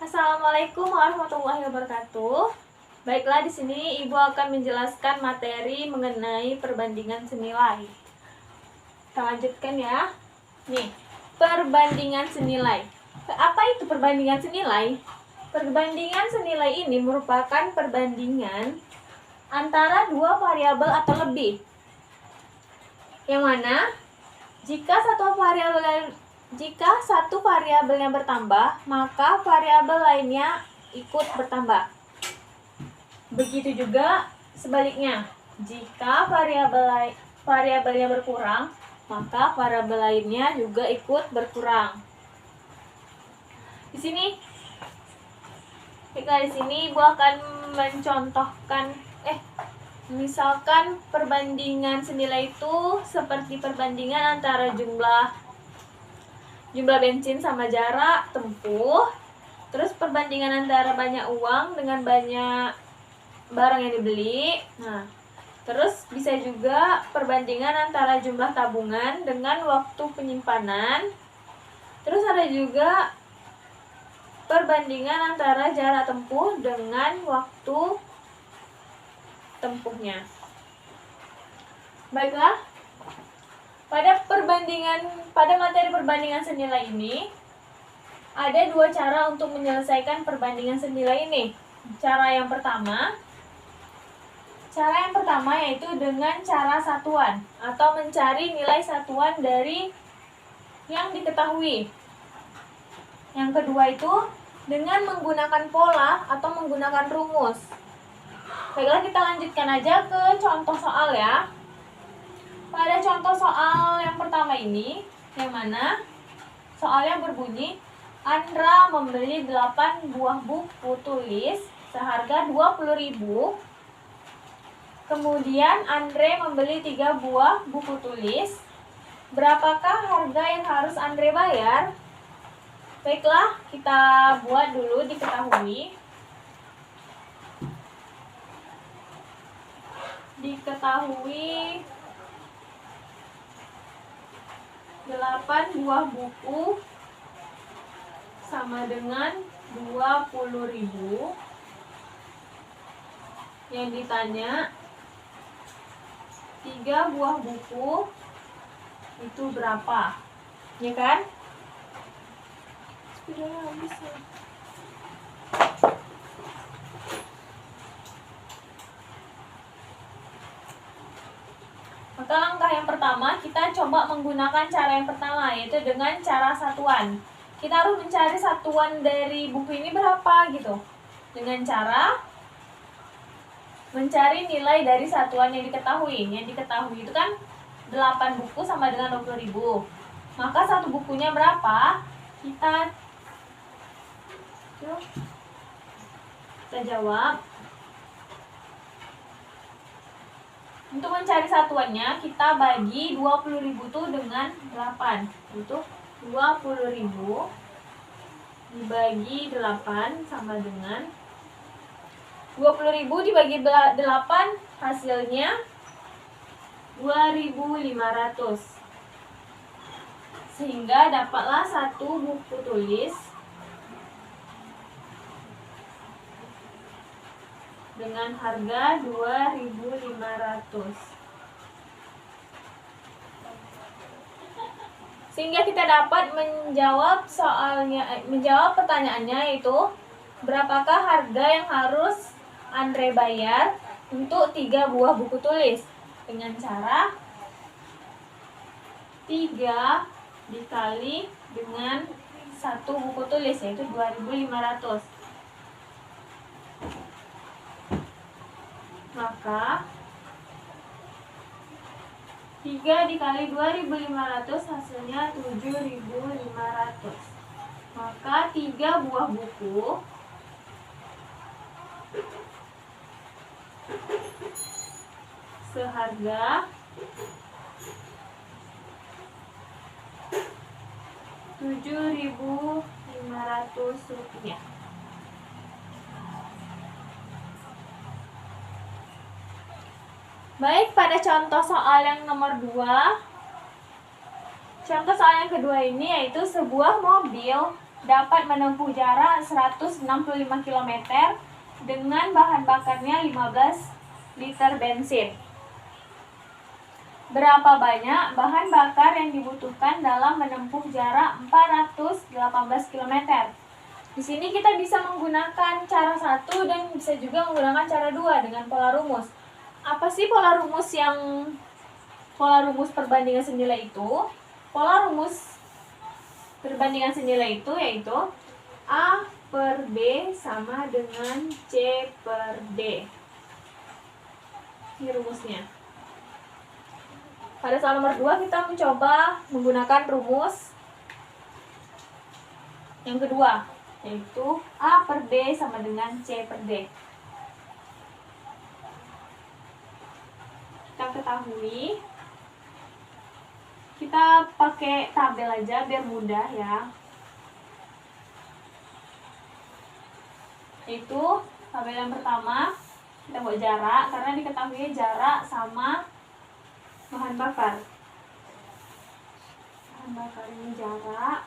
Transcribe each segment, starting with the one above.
Assalamualaikum warahmatullahi wabarakatuh. Baiklah, di sini Ibu akan menjelaskan materi mengenai perbandingan senilai. Kita lanjutkan ya. Nih, perbandingan senilai. Apa itu perbandingan senilai? Perbandingan senilai ini merupakan perbandingan antara dua variabel atau lebih. Yang mana jika satu variabelnya bertambah, maka variabel lainnya ikut bertambah. Begitu juga sebaliknya. Jika variabelnya berkurang, maka variabel lainnya juga ikut berkurang. Di sini Ibu akan mencontohkan misalkan perbandingan senilai itu seperti perbandingan antara jumlah bensin sama jarak tempuh, terus perbandingan antara banyak uang dengan banyak barang yang dibeli. Nah, terus bisa juga perbandingan antara jumlah tabungan dengan waktu penyimpanan. Terus ada juga perbandingan antara jarak tempuh dengan waktu tempuhnya. Baiklah, pada materi perbandingan senilai ini ada dua cara untuk menyelesaikan perbandingan senilai ini. Cara yang pertama yaitu dengan cara satuan atau mencari nilai satuan dari yang diketahui. Yang kedua itu dengan menggunakan pola atau menggunakan rumus. Baiklah, kita lanjutkan aja ke contoh soal ya. Pada contoh soal yang pertama ini, yang mana soalnya berbunyi, Andra membeli 8 buah buku tulis seharga 20.000. Kemudian Andre membeli 3 buah buku tulis. Berapakah harga yang harus Andre bayar? Baiklah, kita buat dulu diketahui. Diketahui 8 buah buku sama dengan 20.000. Yang ditanya 3 buah buku itu berapa? Ya kan? Sudah habis ya. Maka langkah yang pertama kita coba menggunakan cara yang pertama, yaitu dengan cara satuan. Kita harus mencari satuan dari buku ini berapa gitu. Dengan cara mencari nilai dari satuan yang diketahui. Yang diketahui itu kan 8 buku sama dengan 20.000. Maka satu bukunya berapa? Kita jawab. Untuk mencari satuannya, kita bagi 20.000 itu dengan 8. Itu 20.000 dibagi 8 sama dengan 20.000 dibagi 8 hasilnya 2.500. Sehingga dapatlah satu buku tulis dengan harga 2.500. Sehingga kita dapat menjawab pertanyaannya, yaitu berapakah harga yang harus Andre bayar untuk 3 buah buku tulis, dengan cara 3 dikali dengan satu buku tulis, yaitu 2.500. Maka 3 dikali 2.500 hasilnya 7.500. Maka 3 buah buku seharga 7.500 rupiah. Baik, pada contoh soal yang nomor 2. Contoh soal yang kedua ini yaitu sebuah mobil dapat menempuh jarak 165 km dengan bahan bakarnya 15 liter bensin. Berapa banyak bahan bakar yang dibutuhkan dalam menempuh jarak 418 km? Di sini kita bisa menggunakan cara 1 dan bisa juga menggunakan cara 2 dengan pola rumus. Apa sih pola rumus perbandingan senilai itu? Pola rumus perbandingan senilai itu yaitu A per B sama dengan C per D. Ini rumusnya. Pada soal nomor 2 kita mencoba menggunakan rumus yang kedua, yaitu A per B sama dengan C per D. Kita ketahui, kita pakai tabel aja biar mudah ya. Yaitu tabel yang pertama, kita buat jarak, karena diketahui jarak sama bahan bakar. Bahan bakar ini jarak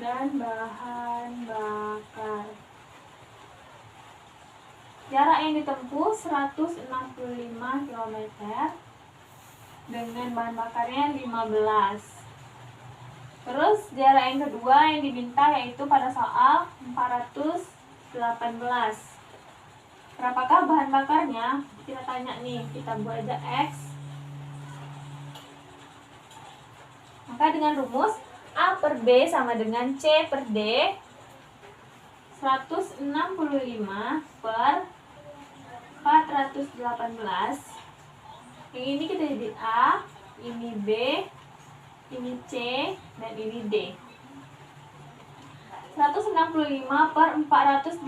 dan bahan bakar. Jarak yang ditempuh 165 km dengan bahan bakarnya 15. Terus jarak yang kedua yang diminta yaitu pada soal 418. Berapakah bahan bakarnya? Kita tanya nih, kita buat aja X. Maka dengan rumus A per B sama dengan C per D, 165 per 418. Yang ini kita jadi A, ini B, ini C, dan ini D. 165 per 418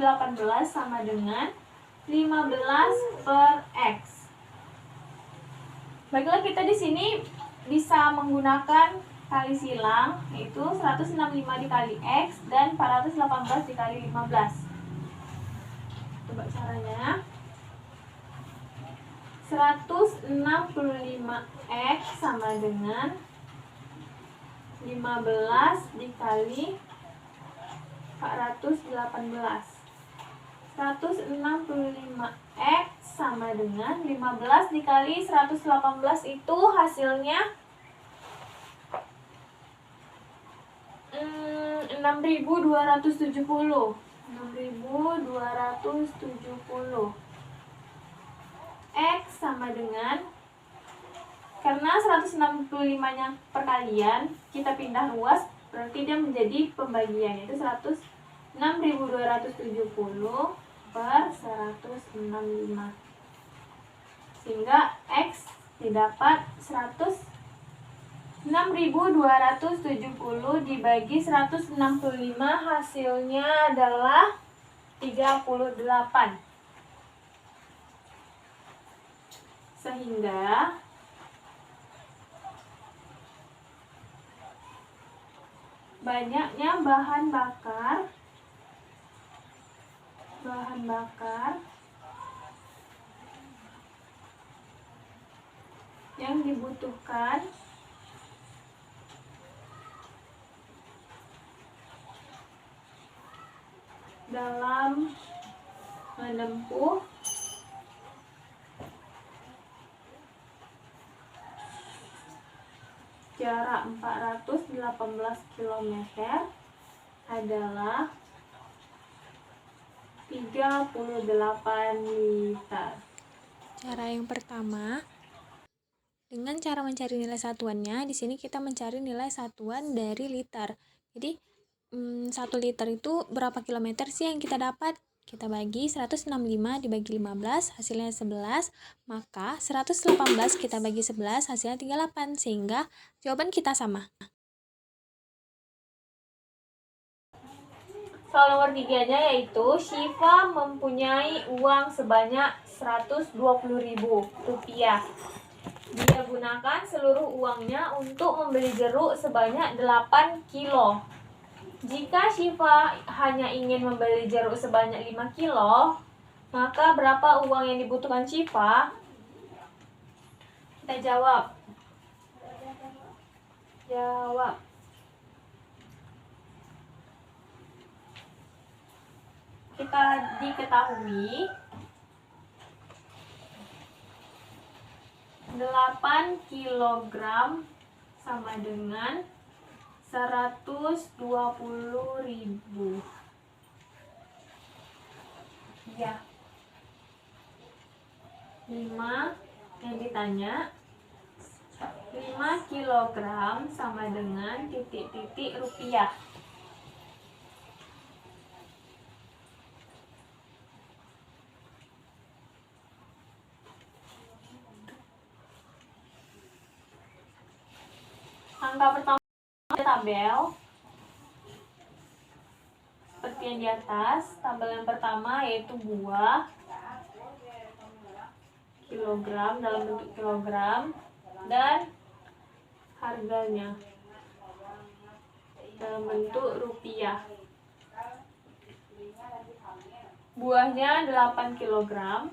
sama dengan 15 per X. Baiklah, kita di sini bisa menggunakan kali silang, yaitu 165 dikali X dan 418 dikali 15. Coba caranya. 165X sama dengan 15 dikali 418. 165X sama dengan 15 dikali 118 itu hasilnya 6.270. 6.270. X sama dengan, karena 165-nya perkalian, kita pindah ruas, berarti dia menjadi pembagian, yaitu 6.270 per 165. Sehingga X didapat 6.270 dibagi 165, hasilnya adalah 38. Sehingga banyaknya bahan bakar yang dibutuhkan dalam menempuh jarak 418 km adalah 38 liter. Cara yang pertama, dengan cara mencari nilai satuannya, di sini kita mencari nilai satuan dari liter. Jadi 1 liter itu berapa kilometer sih yang kita dapat? Kita bagi 165 dibagi 15, hasilnya 11. Maka 118 kita bagi 11, hasilnya 38. Sehingga jawaban kita sama. Soal nomor 3-nya yaitu Syifa mempunyai uang sebanyak Rp120.000. Dia gunakan seluruh uangnya untuk membeli jeruk sebanyak 8 kilo. Jika Syifa hanya ingin membeli jeruk sebanyak 5 kilo, maka berapa uang yang dibutuhkan Syifa? Kita jawab. diketahui 8 kilogram sama dengan 120.000. Ya. 5 yang ditanya 5 kilogram sama dengan titik-titik rupiah. Angka pertama tabel seperti yang di atas. Tabel yang pertama yaitu buah kilogram dalam bentuk kilogram dan harganya dalam bentuk rupiah. Buahnya 8 kilogram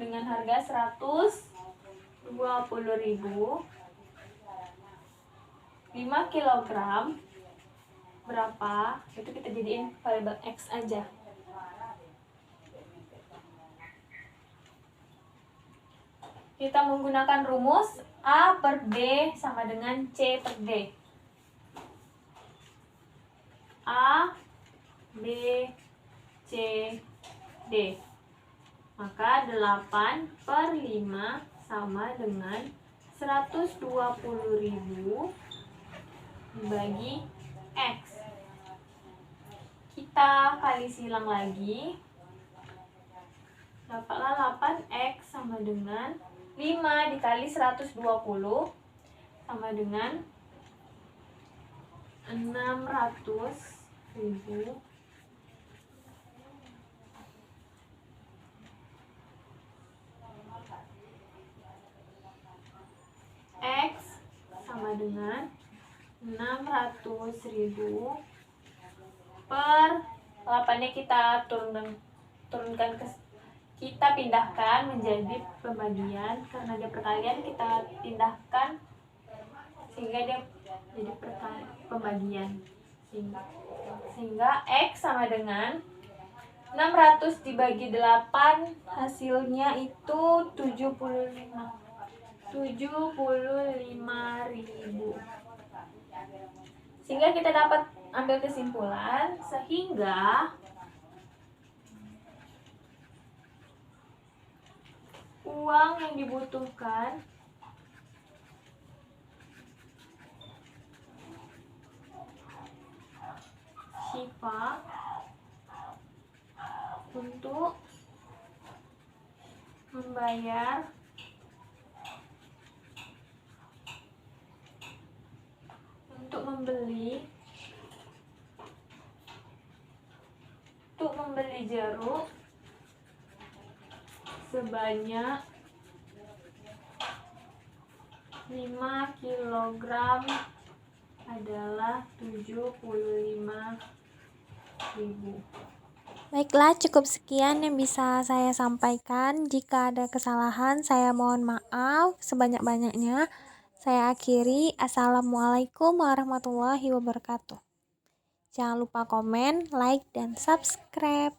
dengan harga 120.000. 5 kilogram berapa? Itu kita jadiin variabel X aja. Kita menggunakan rumus A per B sama dengan C per D. A, B, C, D. Maka 8 per 5 sama dengan 120.000 dibagi X. Kita kali silang lagi. Dapatlah 8X sama dengan 5 dikali 120 sama dengan 600.000 X sama dengan 600.000 per 8-nya kita turunkan kita pindahkan menjadi pembagian. Karena dia perkalian kita pindahkan sehingga dia jadi pembagian, sehingga X sama dengan 600 dibagi 8 hasilnya itu 75.000. Sehingga kita dapat ambil kesimpulan sehingga uang yang dibutuhkan Syifa untuk membayar membeli jeruk sebanyak 5 kilogram adalah 75.000. Baiklah, cukup sekian yang bisa saya sampaikan. Jika ada kesalahan, saya mohon maaf sebanyak-banyaknya. Saya akhiri. Assalamualaikum warahmatullahi wabarakatuh. Jangan lupa komen, like, dan subscribe.